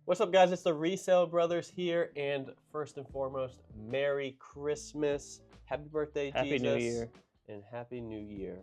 What's up, guys? It's the Resale Brothers here, and first and foremost, Merry Christmas, Happy Birthday, Happy Jesus, New Year, and Happy New Year.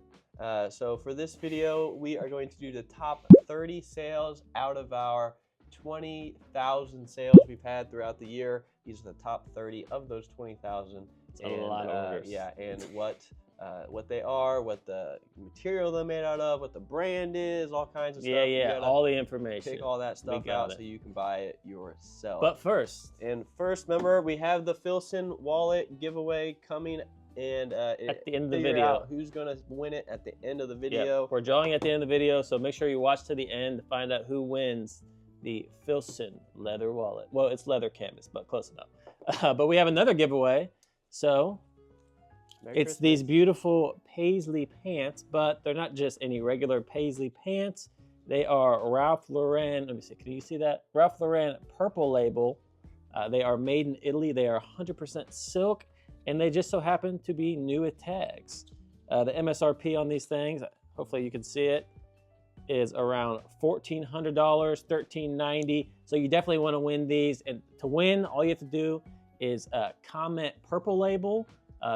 So for this video, we are going to do the top 30 sales out of our 20,000 sales we've had throughout the year. These are the top 30 of those 20,000. A lot of orders. Yeah, and what they are, what the material they're made out of, what the brand is, all kinds of stuff. Yeah, all the information. Pick all that stuff out so you can buy it yourself. But first, remember, we have the Filson wallet giveaway coming, and at the end of the figure video, out who's gonna win it at the end of the video. Yep. We're drawing at the end of the video, so make sure you watch to the end to find out who wins the Filson leather wallet. Well, it's leather canvas, but close enough. But we have another giveaway. So it's these beautiful paisley pants, but they're not just any regular paisley pants. They are Ralph Lauren. Let me see. Can you see that? Ralph Lauren purple label. They are made in Italy. They are 100% silk, and they just so happen to be new with tags. The MSRP on these things, hopefully you can see it, is around $1,400, $1,390. So you definitely want to win these. And to win, all you have to do is comment purple label,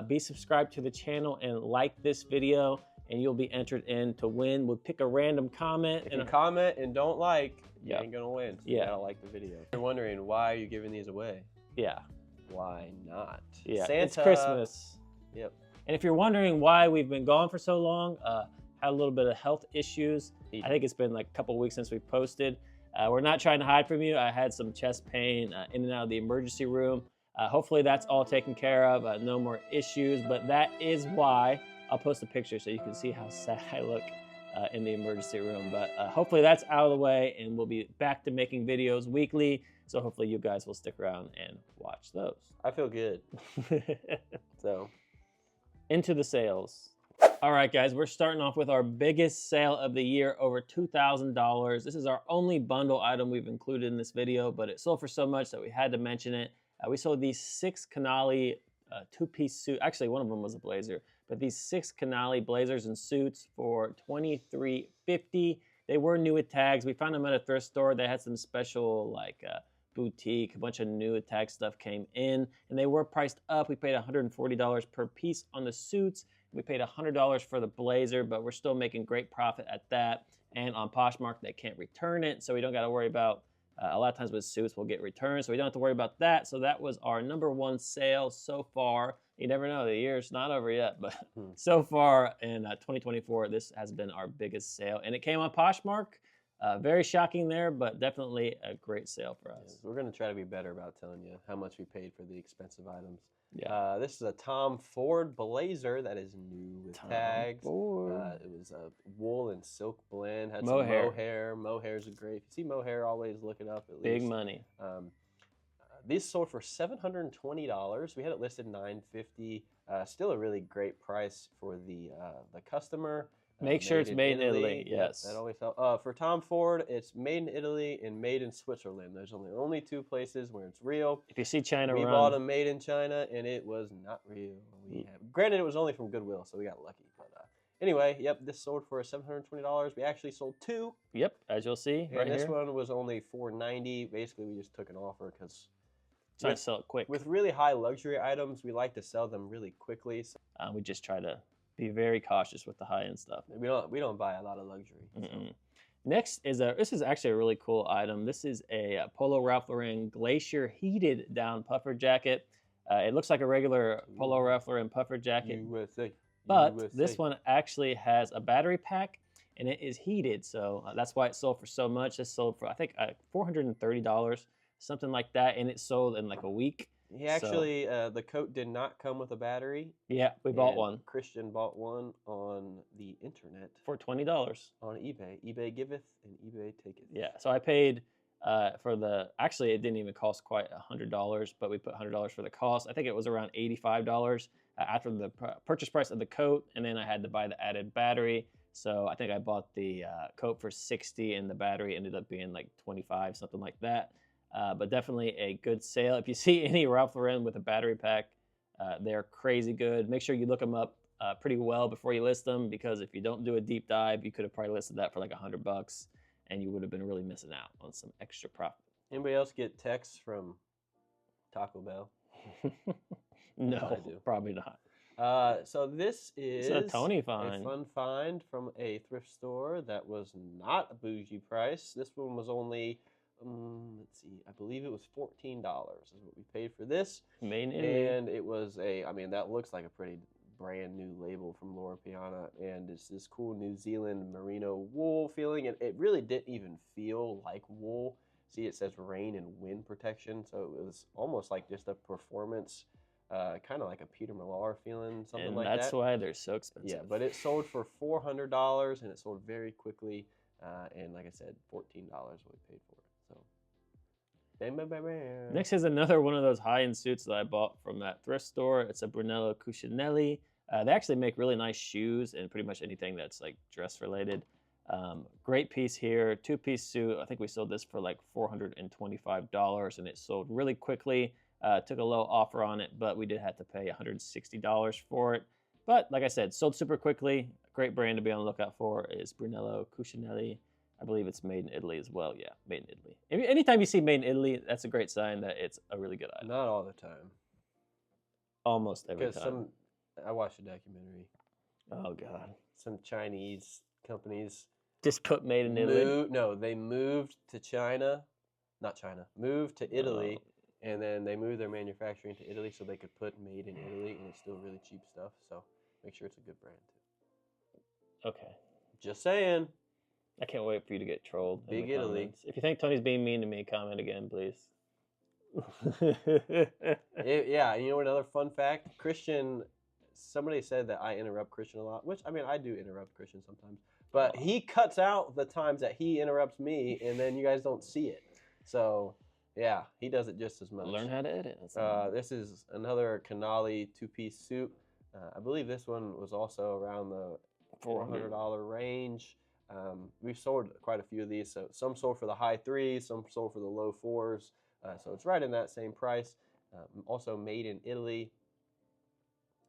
be subscribed to the channel, and like this video, and you'll be entered in to win. We'll pick a random comment. If you comment and don't like, you Yep. ain't gonna win. So Yeah. you gotta like the video. You're wondering, why are you giving these away? Yeah. Why not? Yeah, Santa. it's Christmas. Yep. And if you're wondering why we've been gone for so long, had a little bit of health issues. I think it's been like a couple of weeks since we posted. We're not trying to hide from you. I had some chest pain in and out of the emergency room. Hopefully that's all taken care of, no more issues, but that is why I'll post a picture so you can see how sad I look in the emergency room. But hopefully that's out of the way, and we'll be back to making videos weekly. So hopefully you guys will stick around and watch those. I feel good. So into the sales. All right, guys, we're starting off with our biggest sale of the year, over $2,000. This is our only bundle item we've included in this video, but it sold for so much that we had to mention it. We sold these 6 Canali two-piece suit. Actually, one of them was a blazer, but these 6 Canali blazers and suits for $23.50. They were new with tags. We found them at a thrift store. They had some special like boutique, a bunch of new with tag stuff came in, and they were priced up. We paid $140 per piece on the suits. We paid $100 for the blazer, but we're still making great profit at that. And on Poshmark, they can't return it, so we don't got to worry about. A lot of times with suits, we'll get returned, so we don't have to worry about that. So that was our #1 sale so far. You never know, the year's not over yet, but so far in 2024, this has been our biggest sale. And it came on Poshmark. Very shocking there, but definitely a great sale for us. we're gonna try to be better about telling you how much we paid for the expensive items. Yeah. This is a Tom Ford blazer that is new with tags. Ford. It was a wool and silk blend. Had Mohair. some mohair. Mohair's a great. If you see mohair, always look it up. At Big least. money. These sold for $720. We had it listed $950. Still a really great price for the customer. Make sure it's made in Italy. Yes. That always helps. For Tom Ford, it's made in Italy and made in Switzerland. There's only 2 places where it's real. If you see China We run, bought them made in China, and it was not real. Granted, it was only from Goodwill, so we got lucky. But anyway, yep, this sold for $720. We actually sold 2. Yep, as you'll see And right this here. one was only $490. Basically, we just took an offer because Trying to sell it quick. with really high luxury items, we like to sell them really quickly. So We just try to be very cautious with the high-end stuff. we don't buy a lot of luxury. So. Next is this is actually a really cool item. This is a Polo Ralph Lauren Glacier heated down puffer jacket. It looks like a regular Polo Ralph Lauren puffer jacket, USA. but USA. this one actually has a battery pack, and it is heated. So that's why it sold for so much. It sold for, I think, $430, something like that, and it sold in like a week. He actually, the coat did not come with a battery. Yeah, we bought one. Christian bought one on the internet. For $20. On eBay. eBay giveth and eBay taketh. Yeah, so I paid for the, actually it didn't even cost quite $100, but we put $100 for the cost. I think it was around $85 after the purchase price of the coat, and then I had to buy the added battery. So I think I bought the coat for $60, and the battery ended up being like $25, something like that. But definitely a good sale. If you see any Ralph Lauren with a battery pack, they're crazy good. Make sure you look them up pretty well before you list them, because if you don't do a deep dive, you could have probably listed that for like $100, and you would have been really missing out on some extra profit. Anybody else get texts from Taco Bell? No, I do. probably not. So this is a Tony find. A fun find from a thrift store that was not a bougie price. This one was only, let's see, I believe it was $14 is what we paid for this. Made in Italy. And it was I mean, that looks like a pretty brand new label from Loro Piana, and it's this cool New Zealand merino wool feeling. And it really didn't even feel like wool. See, it says rain and wind protection, so it was almost like just a performance, kind of like a Peter Millar feeling, something like that. And that's why they're so expensive. Yeah, but it sold for $400, and it sold very quickly. And like I said, $14 what we paid for it. So, bam, bam, bam, bam. Next is another one of those high-end suits that I bought from that thrift store. It's a Brunello Cucinelli. They actually make really nice shoes and pretty much anything that's like dress related. Great piece here, two-piece suit. I think we sold this for like $425, and it sold really quickly. Took a low offer on it, but we did have to pay $160 for it. But like I said, sold super quickly. A great brand to be on the lookout for is Brunello Cucinelli. I believe it's made in Italy as well. Yeah, made in Italy. Anytime you see made in Italy, that's a great sign that it's a really good item. Not all the time. Almost every time. I watched a documentary. Oh, God. Some Chinese companies just put made in Italy? No, they moved to China. Not China. Moved to Italy. And then they moved their manufacturing to Italy so they could put made in Italy, and it's still really cheap stuff. So make sure it's a good brand, too. Okay. Just saying. I can't wait for you to get trolled. Big Italy. Comments. If you think Tony's being mean to me, comment again, please. Yeah, you know another fun fact? Christian, somebody said that I interrupt Christian a lot, which, I mean, I do interrupt Christian sometimes. But he cuts out the times that he interrupts me, and then you guys don't see it. So... yeah, he does it just as much. Learn how to edit. This is another Canali two-piece suit. I believe this one was also around the $400 range. We've sold quite a few of these. So some sold for the high threes, some sold for the low fours. So it's right in that same price. Also made in Italy.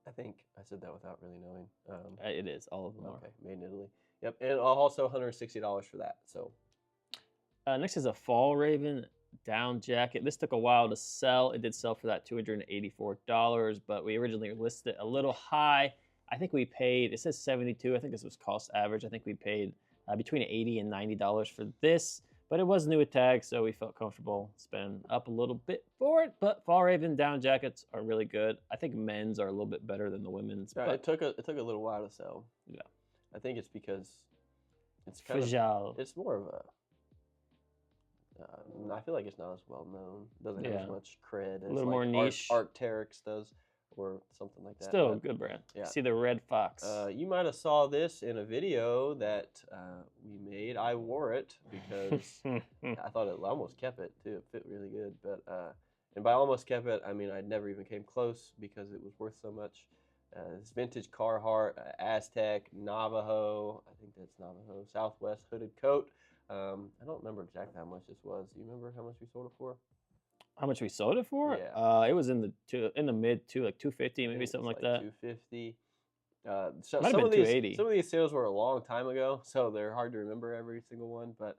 I think I said that without really knowing. It is. All of them are. Okay, made in Italy. Yep, and also $160 for that. So next is a Fall Raven down jacket. This took a while to sell. It did sell for that $284, but we originally listed it a little high. I think we paid, it says $72. I think this was cost average. I think we paid between $80 and $90 for this, but it was new with tags, so we felt comfortable spending up a little bit for it. But Fall Raven down jackets are really good. I think men's are a little bit better than the women's. Yeah, but it took a little while to sell. Yeah, I think it's because it's kind fragile. It's more of a. I feel like it's not as well known. Doesn't have as much cred as a little like more niche. Arc'teryx does, or something like that. Still a good brand. Yeah. See the red fox. You might have saw this in a video that we made. I wore it because I thought it almost kept it too. It fit really good, but and by almost kept it, I mean I never even came close because it was worth so much. This vintage Carhartt, Aztec, Navajo. I think that's Navajo. Southwest hooded coat. I don't remember exactly how much this was. Do you remember how much we sold it for? How much we sold it for? Yeah. It was in the mid to like 250, maybe something like that. 250. So might have been 280. Some of these sales were a long time ago, so they're hard to remember every single one. But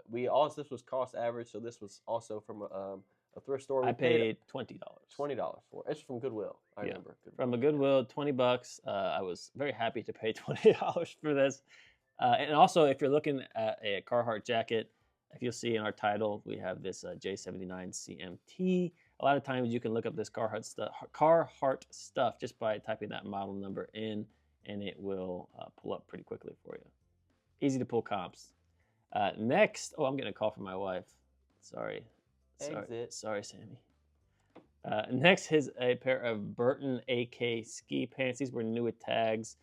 this was cost average, so this was also from a thrift store. I paid $20. $20 for it. It's from Goodwill. I remember. From a Goodwill, $20. I was very happy to pay $20 for this. And also, if you're looking at a Carhartt jacket, if you'll see in our title, we have this J79 CMT. A lot of times you can look up this Carhartt stuff just by typing that model number in, and it will pull up pretty quickly for you. Easy to pull comps. Next, I'm getting a call from my wife. Sorry, Sammy. Next is a pair of Burton AK ski pants. These were new with tags.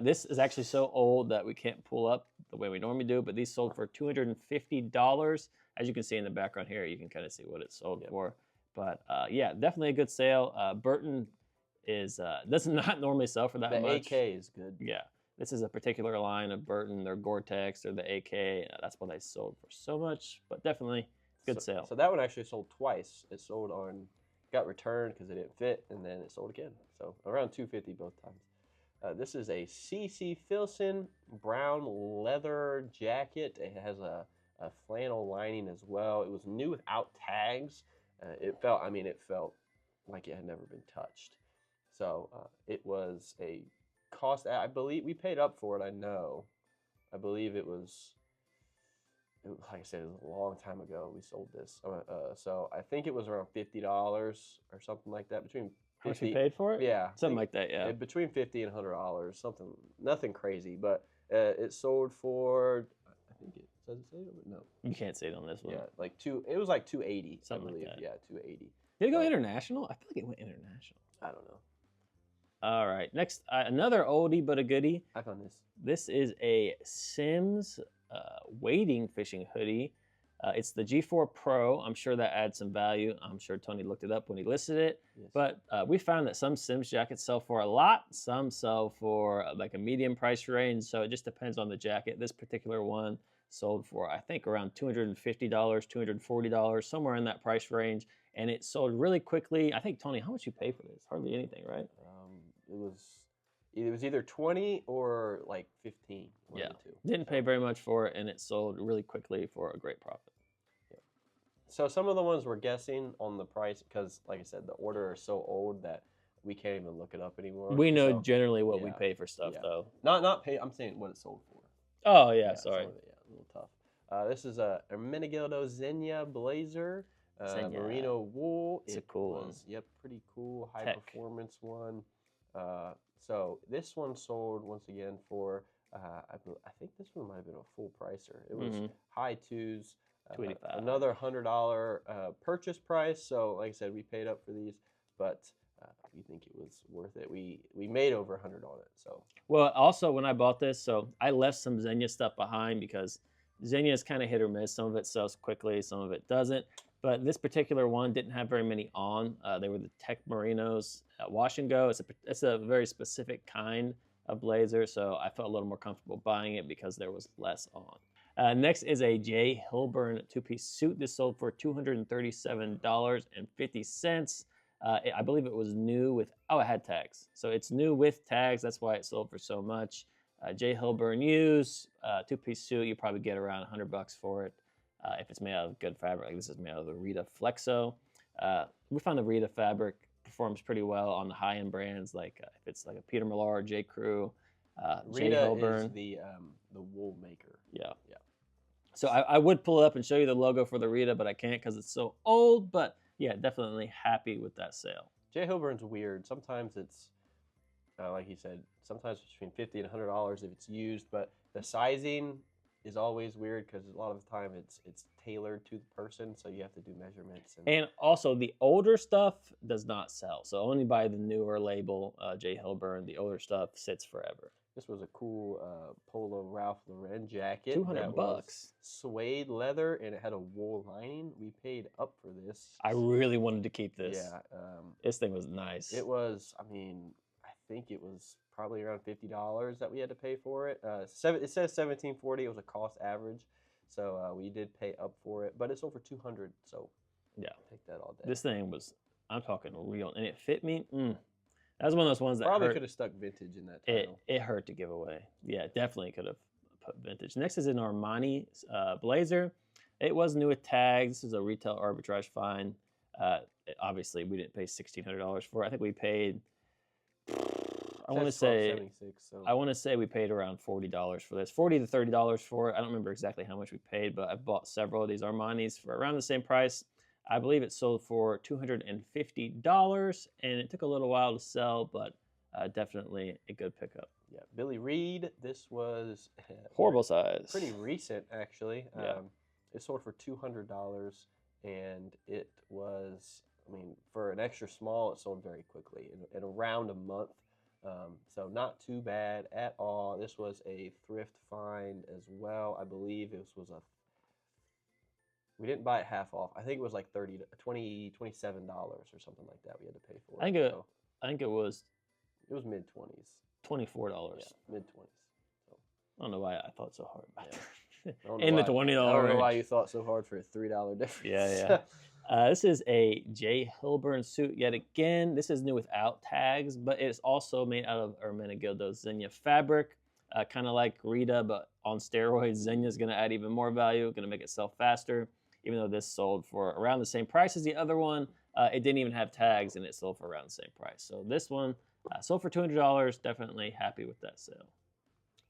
This is actually so old that we can't pull up the way we normally do, but these sold for $250. As you can see in the background here, you can kind of see what it sold for. But yeah, definitely a good sale. Burton does not normally sell for that much. The AK is good. Yeah, this is a particular line of Burton. They're Gore-Tex or the AK. That's what they sold for so much, but definitely good sale. So that one actually sold twice. It sold got returned because it didn't fit, and then it sold again. So around $250 both times. This is a C.C. Filson brown leather jacket. It has a flannel lining as well. It was new without tags. It felt like it had never been touched. So it was a cost. I believe we paid up for it. I believe it was, like I said, it was a long time ago we sold this. So I think it was around $50 or something like that. Between 50, how much you paid for it? Yeah, something like that. Yeah, between $50 and $100, something, nothing crazy. But it sold for, I think it says it, no, you can't see it on this one. Yeah, like it was like 280, something I believe. like that. Yeah, 280. Did it go international? I feel like it went international. I don't know. All right, next, another oldie but a goodie. I found this. This is a Sims wading fishing hoodie. It's the G4 Pro. I'm sure that adds some value. I'm sure Tony looked it up when he listed it. Yes. But we found that some Sims jackets sell for a lot. Some sell for like a medium price range. So it just depends on the jacket. This particular one sold for, I think, around $250, $240, somewhere in that price range. And it sold really quickly. I think, Tony, how much you pay for this? Hardly anything, right? It was either 20 or like 15. Yeah, didn't pay very much for it, and it sold really quickly for a great profit. Yeah. So some of the ones we're guessing on the price because, like I said, the order is so old that we can't even look it up anymore. We know generally what we pay for stuff, though. Not pay. I'm saying what it sold for. Oh yeah, sorry. A little tough. This is a Ermenegildo Xenia blazer, merino wool. It's a cool one. Yep, pretty cool, high performance one. So this one sold once again for I think this one might have been a full pricer. It was high twos, $285. Another $100 purchase price. So like I said, we paid up for these, but we think it was worth it. We made over 100 on it. So well, also when I bought this, so I left some Xenia stuff behind because Xenia is kind of hit or miss. Some of it sells quickly, some of it doesn't. But this particular one didn't have very many on. They were the Tech Merinos wash and go. It's a very specific kind of blazer, so I felt a little more comfortable buying it because there was less on. Next is a J. Hilburn two-piece suit. This sold for $237.50. I believe it was new with, it had tags. So it's new with tags. That's why it sold for so much. J. Hilburn used, two-piece suit. You probably get around $100 for it. If it's made out of good fabric, like this is made out of the Rita Flexo. We found the Rita fabric performs pretty well on the high-end brands, like if it's like a Peter Millar, J. Crew, J. Hilburn. Is the wool maker. Yeah. So I would pull it up and show you the logo for the Rita, but I can't because it's so old. But yeah, definitely happy with that sale. J. Hilburn's weird. Sometimes it's, like you said, sometimes between $50 and $100 if it's used, but the sizing is always weird because a lot of the time it's tailored to the person, so you have to do measurements. And also the older stuff does not sell, so only buy the newer label, J. Hilburn. The older stuff sits forever. This was a cool polo Ralph Lauren jacket. $200. Suede leather, and it had a wool lining. We paid up for this. I really wanted to keep this. Yeah. This thing was nice. It was, I think it was probably around $50 that we had to pay for it. It says $17.40. It was a cost average, so we did pay up for it. But it sold for $200, so yeah, take that all day. This thing was, I'm talking real, and it fit me. That was one of those ones that probably could have stuck vintage in that title. It hurt to give away. Yeah, definitely could have put vintage. Next is an Armani blazer. It was new with tags. This is a retail arbitrage find. Obviously, we didn't pay $1,600 for it. I think we paid. I want to say we paid around $40 for this, $40 to $30 for it. I don't remember exactly how much we paid, but I bought several of these Armanis for around the same price. I believe it sold for $250, and it took a little while to sell, but definitely a good pickup. Yeah, Billy Reed. This was horrible size. Pretty recent, actually. Yeah. It sold for $200, and it was, for an extra small, it sold very quickly in around a month. So not too bad at all. This was a thrift find as well. I believe this was we didn't buy it half off. I think it was like $27 or something like that we had to pay for it. I think it was mid-20s. $24. Yeah, mid-20s. So. I don't know why I thought so hard about it. In the $20 range. I don't know why you thought so hard for a $3 difference. Yeah. This is a J. Hilburn suit yet again. This is new without tags, but it's also made out of Ermenegildo Xenia fabric. kind of like Rita, but on steroids. Zenya's going to add even more value, going to make it sell faster. Even though this sold for around the same price as the other one, it didn't even have tags and it sold for around the same price. So this one sold for $200. Definitely happy with that sale.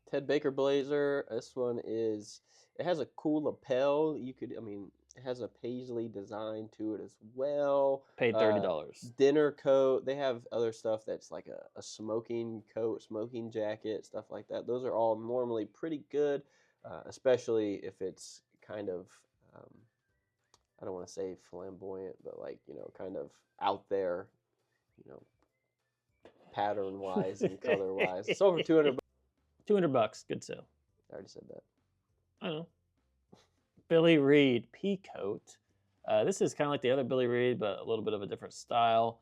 Ted Baker blazer. This one is, it has a cool lapel. It has a paisley design to it as well. Paid $30. Dinner coat. They have other stuff that's like a smoking coat, smoking jacket, stuff like that. Those are all normally pretty good, especially if it's kind of, I don't want to say flamboyant, but like, kind of out there, pattern-wise and color-wise. It's over $200. $200, good sale. I already said that. I know. Billy Reed pea coat. This is kind of like the other Billy Reed, but a little bit of a different style.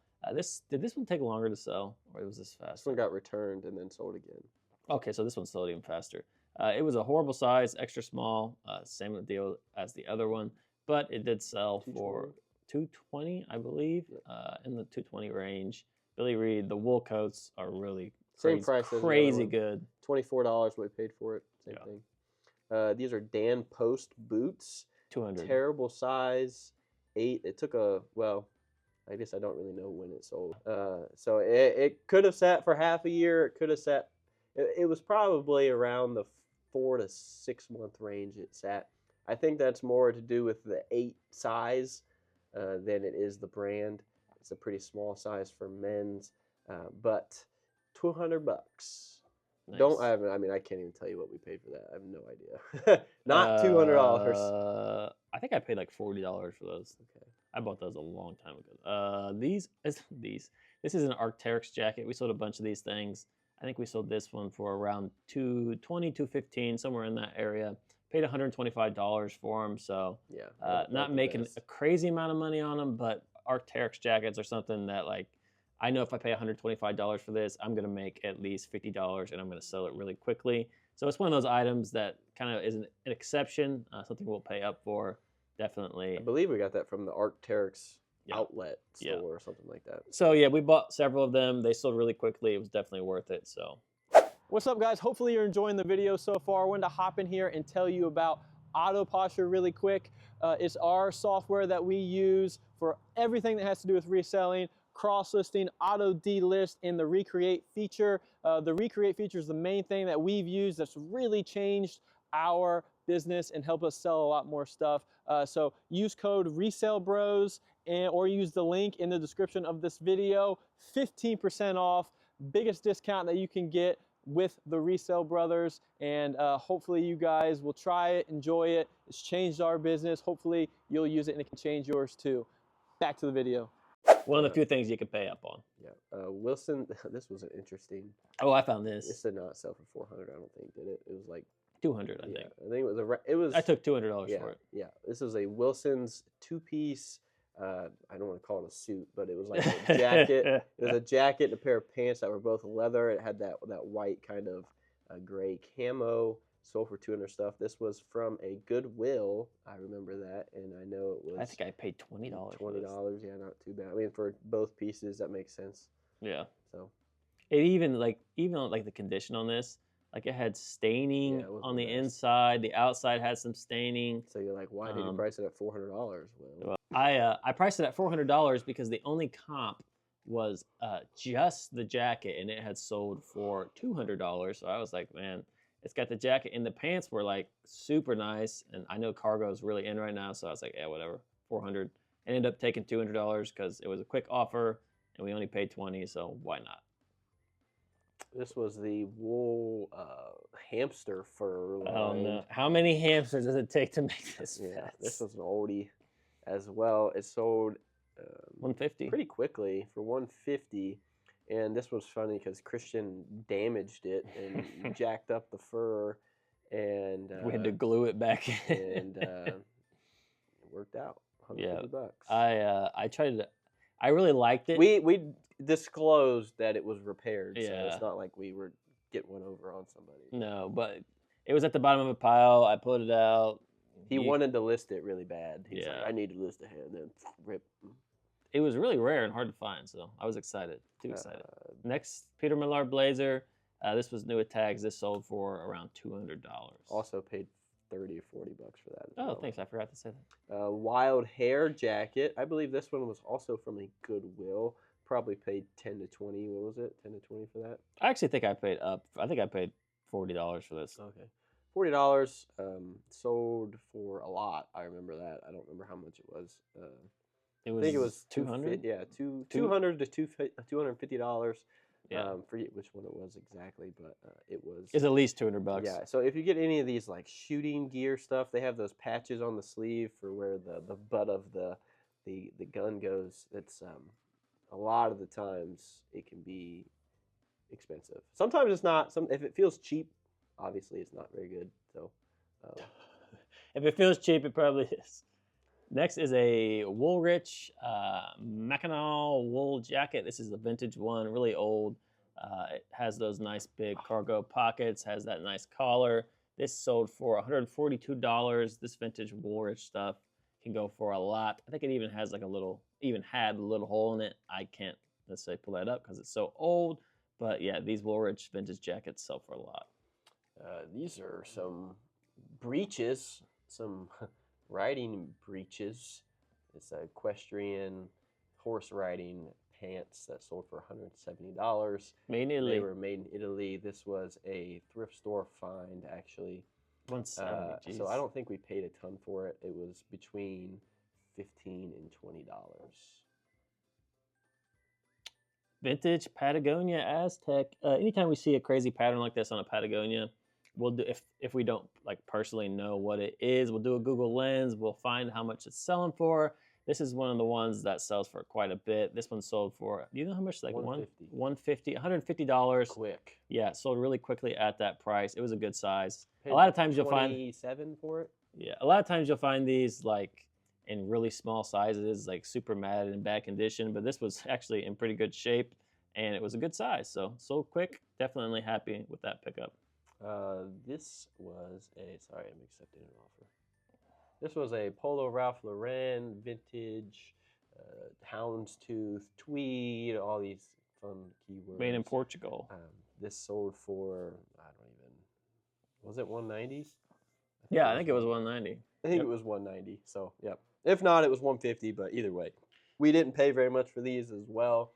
Did this one take longer to sell, or was this fast? This one got returned and then sold again. Okay, so this one sold even faster. It was a horrible size, extra small, same deal as the other one, but it did sell for $220, I believe, in the $220 range. Billy Reed, the wool coats are really same price crazy good. $24 what we paid for it. Same thing. These are Dan Post boots. $200. Terrible size. 8. It took I guess I don't really know when it sold. So it could have sat for half a year. It could have sat. It was probably around the 4 to 6 month range it sat. I think that's more to do with the 8 size than it is the brand. It's a pretty small size for men's, but $200. Nice. I can't even tell you what we paid for that. I have no idea. Not $200. I think I paid like $40 for those. Okay. I bought those a long time ago. This is an Arc'teryx jacket. We sold a bunch of these things. I think we sold this one for around $220, $215, somewhere in that area. Paid $125 for them, so yeah, not making a crazy amount of money on them, but Arc'teryx jackets are something that, like, I know if I pay $125 for this, I'm going to make at least $50 and I'm going to sell it really quickly. So it's one of those items that kind of is an exception, something we'll pay up for, definitely. I believe we got that from the Arc'teryx outlet store or something like that. So yeah, we bought several of them. They sold really quickly. It was definitely worth it. So what's up, guys? Hopefully you're enjoying the video so far. I wanted to hop in here and tell you about Auto Posture really quick. It's our software that we use for everything that has to do with reselling, cross-listing, auto delist, and the recreate feature. The recreate feature is the main thing that we've used that's really changed our business and helped us sell a lot more stuff. So use code RESELLBROS or use the link in the description of this video. 15% off, biggest discount that you can get with the Resell Brothers, and hopefully you guys will try it, enjoy it. It's changed our business. Hopefully you'll use it and it can change yours too. Back to the video. One of the few things you can pay up on. Yeah, Wilson. This was an interesting. Oh, I found this. This did not sell for 400. I don't think, did it? It was like 200. I think. I think it was. I took $200 for it. Yeah, this was a Wilson's 2-piece. I don't want to call it a suit, but it was like a jacket. It was a jacket and a pair of pants that were both leather. It had that white kind of gray camo. Sold for 200 stuff. This was from a Goodwill. I remember that, and I know it was. I think I paid $20. $20, yeah, not too bad. I mean, for both pieces, that makes sense. Yeah. So, it even like the condition on this, like it had staining on the inside. The outside had some staining. So you're like, why did you price it at $400? Well, I priced it at $400 because the only comp was just the jacket, and it had sold for $200. So I was like, man. It's got the jacket, and the pants were like super nice. And I know cargo is really in right now, so I was like, yeah, whatever, 400. I ended up taking $200 because it was a quick offer, and we only paid 20, so why not? This was the wool hamster fur line. Oh no! How many hamsters does it take to make this? Yeah, this was an oldie as well. It sold $150 pretty quickly for $150. And this was funny because Christian damaged it and jacked up the fur, and we had to glue it back in. And it worked out. $150. I tried to. I really liked it. We disclosed that it was repaired, so Yeah. it's not like we were getting one over on somebody. No, but it was at the bottom of a pile. I pulled it out. He wanted to list it really bad. He's Yeah. like, I need to list it, and then rip. It was really rare and hard to find, so I was excited. Too excited. Next, Peter Millar blazer. This was new with tags. This sold for around $200. Also paid 30 or 40 bucks for that. Oh, thanks. I forgot to say that. Wild hair jacket. I believe this one was also from a Goodwill. Probably paid 10 to 20. What was it? 10 to 20 for that? I actually think I paid up. I think I paid $40 for this. Okay. $40. Sold for a lot. I remember that. I don't remember how much it was. It was, I think it was 200. Yeah, $200 to $250. Yeah. Forget which one it was exactly, but it was. It's at least $200. Yeah. So if you get any of these like shooting gear stuff, they have those patches on the sleeve for where the butt of the gun goes. It's a lot of the times it can be expensive. Sometimes it's not. If it feels cheap, obviously it's not very good. So if it feels cheap, it probably is. Next is a Woolrich Mackinac wool jacket. This is a vintage one, really old. It has those nice big cargo pockets, has that nice collar. This sold for $142. This vintage Woolrich stuff can go for a lot. I think it even has like had a little hole in it. I can't necessarily pull that up because it's so old. But yeah, these Woolrich vintage jackets sell for a lot. These are some breeches, some riding breeches. It's a equestrian horse riding pants that sold for $170. Made in Italy. They were made in Italy. This was a thrift store find, actually. 170. So I don't think we paid a ton for it. It was between $15 and $20. Vintage Patagonia Aztec. Anytime we see a crazy pattern like this on a Patagonia, we'll do, if we don't like personally know what it is, we'll do a Google Lens. We'll find how much it's selling for. This is one of the ones that sells for quite a bit. This one sold for, do you know how much? Like $150. $150. Quick. Yeah, sold really quickly at that price. It was a good size. Paid a lot of times you'll find 27 for it. Yeah, a lot of times you'll find these like in really small sizes, like super matted in bad condition. But this was actually in pretty good shape, and it was a good size. So sold quick. Definitely happy with that pickup. This was sorry, I'm accepting an offer. This was a Polo Ralph Lauren vintage, houndstooth, tweed, all these fun keywords. Made in Portugal. This sold for, was it 190? Yeah, I think it was 190. I think it was 190. So, yeah. If not, it was 150, but either way. We didn't pay very much for these as well.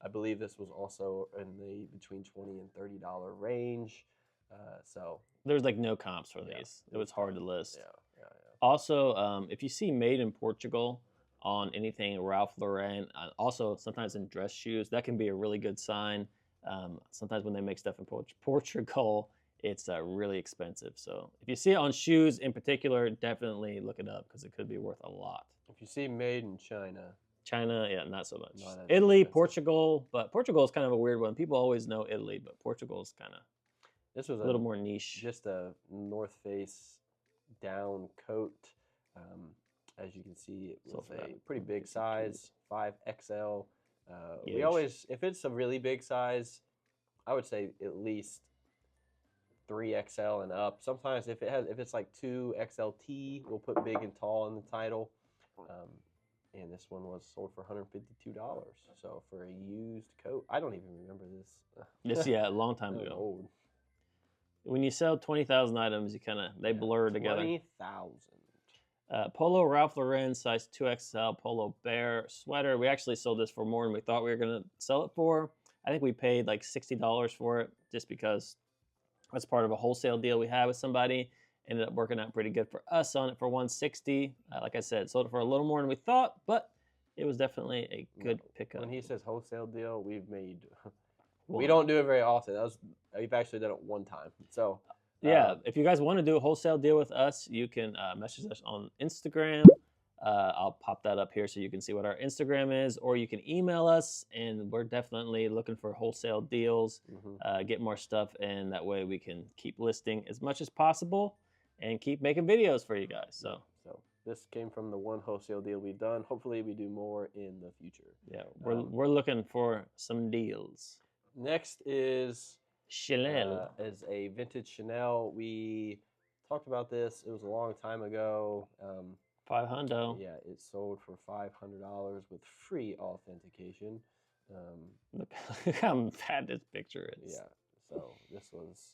I believe this was also in the between $20 and $30 range. So there's like no comps for these. It was hard to list. Yeah. Also, if you see made in Portugal on anything Ralph Lauren, also sometimes in dress shoes, that can be a really good sign. Sometimes when they make stuff in Portugal, it's really expensive. So if you see it on shoes in particular, definitely look it up because it could be worth a lot. If you see made in China, yeah, not so much. Not Italy, expensive. Portugal, but Portugal is kind of a weird one. People always know Italy, but Portugal is kind of this was a little more niche. Just a North Face down coat. As you can see, it was a pretty big size, 5XL. We always, if it's a really big size, I would say at least 3XL and up. Sometimes if it's like 2XLT, we'll put big and tall in the title. And this one was sold for $152. So for a used coat, I don't even remember this. Yeah, a long time ago. Old. When you sell 20,000 items, you they blur together. 20,000. Polo Ralph Lauren size 2XL Polo Bear sweater. We actually sold this for more than we thought we were going to sell it for. I think we paid like $60 for it just because that's part of a wholesale deal we had with somebody. Ended up working out pretty good for us on it for $160. Like I said, sold it for a little more than we thought, but it was definitely a good pickup. When he says wholesale deal, we've made... We don't do it very often. We've actually done it one time. So yeah, if you guys want to do a wholesale deal with us, you can message us on Instagram. I'll pop that up here so you can see what our Instagram is, or you can email us, and we're definitely looking for wholesale deals, get more stuff, and that way we can keep listing as much as possible and keep making videos for you guys. So this came from the one wholesale deal we've done. Hopefully we do more in the future. Yeah, we're looking for some deals. Next is Chanel. Is a vintage Chanel. We talked about this. It was a long time ago. $500. Yeah, it sold for $500 with free authentication. Look how bad this picture is. Yeah. So this was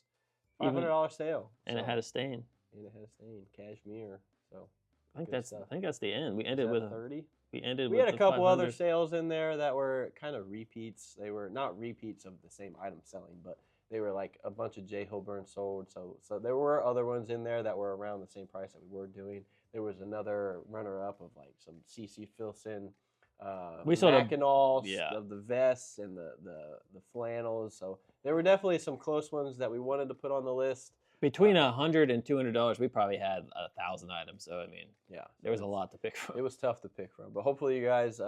Even- $500 sale. And it So- had a stain. And it had a stain, cashmere. So I think good that's stuff. the end. We Was ended that with 30. we ended We with had a the couple other 500. sales in there that were kind of repeats. They were not repeats of the same item selling, but they were like a bunch of J. Holburn sold. So there were other ones in there that were around the same price that we were doing. There was another runner-up of like some CC Filson, We sold a- Mackinac, yeah. of the vests and the flannels. So there were definitely some close ones that we wanted to put on the list. Between $100 and $200, we probably had 1,000 items. So I mean, Yeah, there was a lot to pick from. It was tough to pick from, but hopefully you guys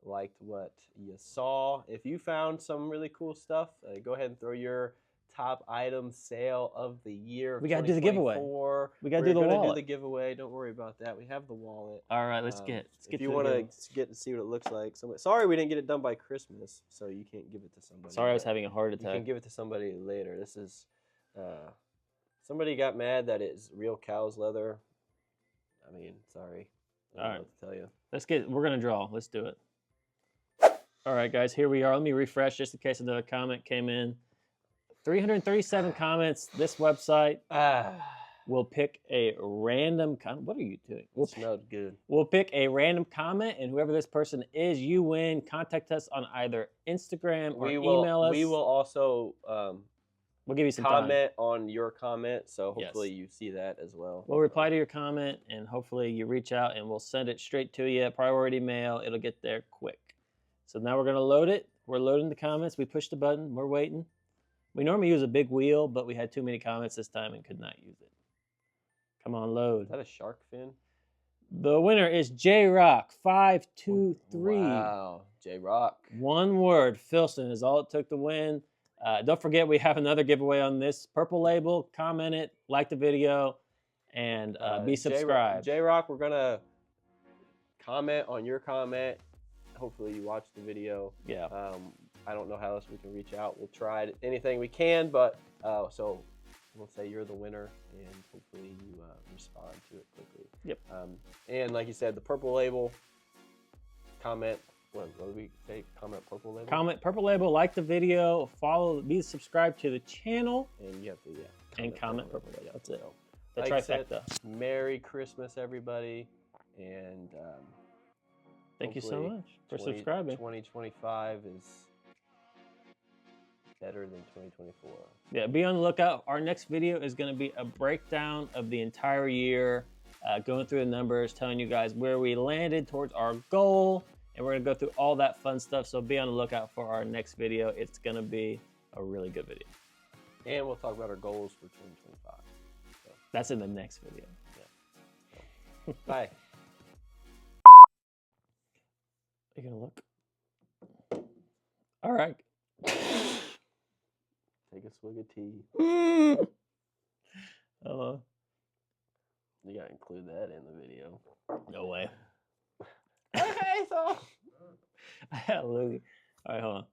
liked what you saw. If you found some really cool stuff, go ahead and throw your top item sale of the year. Of We gotta do the giveaway. 2024. We gotta do the We're gonna wallet. do the giveaway. Don't worry about that. We have the wallet. All right, let's get If to you the want to giveaway. get to see what it looks like. Sorry we didn't get it done by Christmas, so you can't give it to somebody. Sorry, I was but having a heart You can attack. give it to somebody later. This is somebody got mad that it's real cow's leather. I mean, sorry. I don't know All right. what to tell you. We're gonna draw. Let's do it. All right, guys, here we are. Let me refresh just in case another comment came in. 337 comments. This website will pick a random comment. What are you doing? It smelled good. We'll pick a random comment, and whoever this person is, you win. Contact us on either Instagram or email us. We will also We'll give you some time. comment on your comment, so hopefully you see that as well. We'll reply to your comment, and hopefully you reach out, and we'll send it straight to you. Priority mail. It'll get there quick. So now we're going to load it. We're loading the comments. We pushed the button. We're waiting. We normally use a big wheel, but we had too many comments this time and could not use it. Come on, load. Is that a shark fin? The winner is J-Rock523. Wow, J-Rock. One word, Filson is all it took to win. Don't forget, we have another giveaway on this purple label. Comment it, like the video, and be subscribed. J-Rock, we're going to comment on your comment. Hopefully you watch the video. Yeah. I don't know how else we can reach out. We'll try anything we can, but so we'll say you're the winner, and hopefully you respond to it quickly. Yep. And like you said, the purple label, comment. What do we say? Comment purple label. Comment purple label, like the video, be subscribed to the channel, And you have to comment purple label. That's it. So, The like I said, trifecta. Merry Christmas, everybody, and Thank you so hopefully much for subscribing. 2025 is better than 2024. Yeah, be on the lookout. Our next video is going to be a breakdown of the entire year, going through the numbers, telling you guys where we landed towards our goal, and we're going to go through all that fun stuff. So be on the lookout for our next video. It's going to be a really good video. And we'll talk about our goals for 2025. So, That's in the next video. so, bye. Are you going to look? All right. Take a swig of tea. Hello. You gotta include that in the video. No way. Okay, so. I had a loogie. All right, hold on.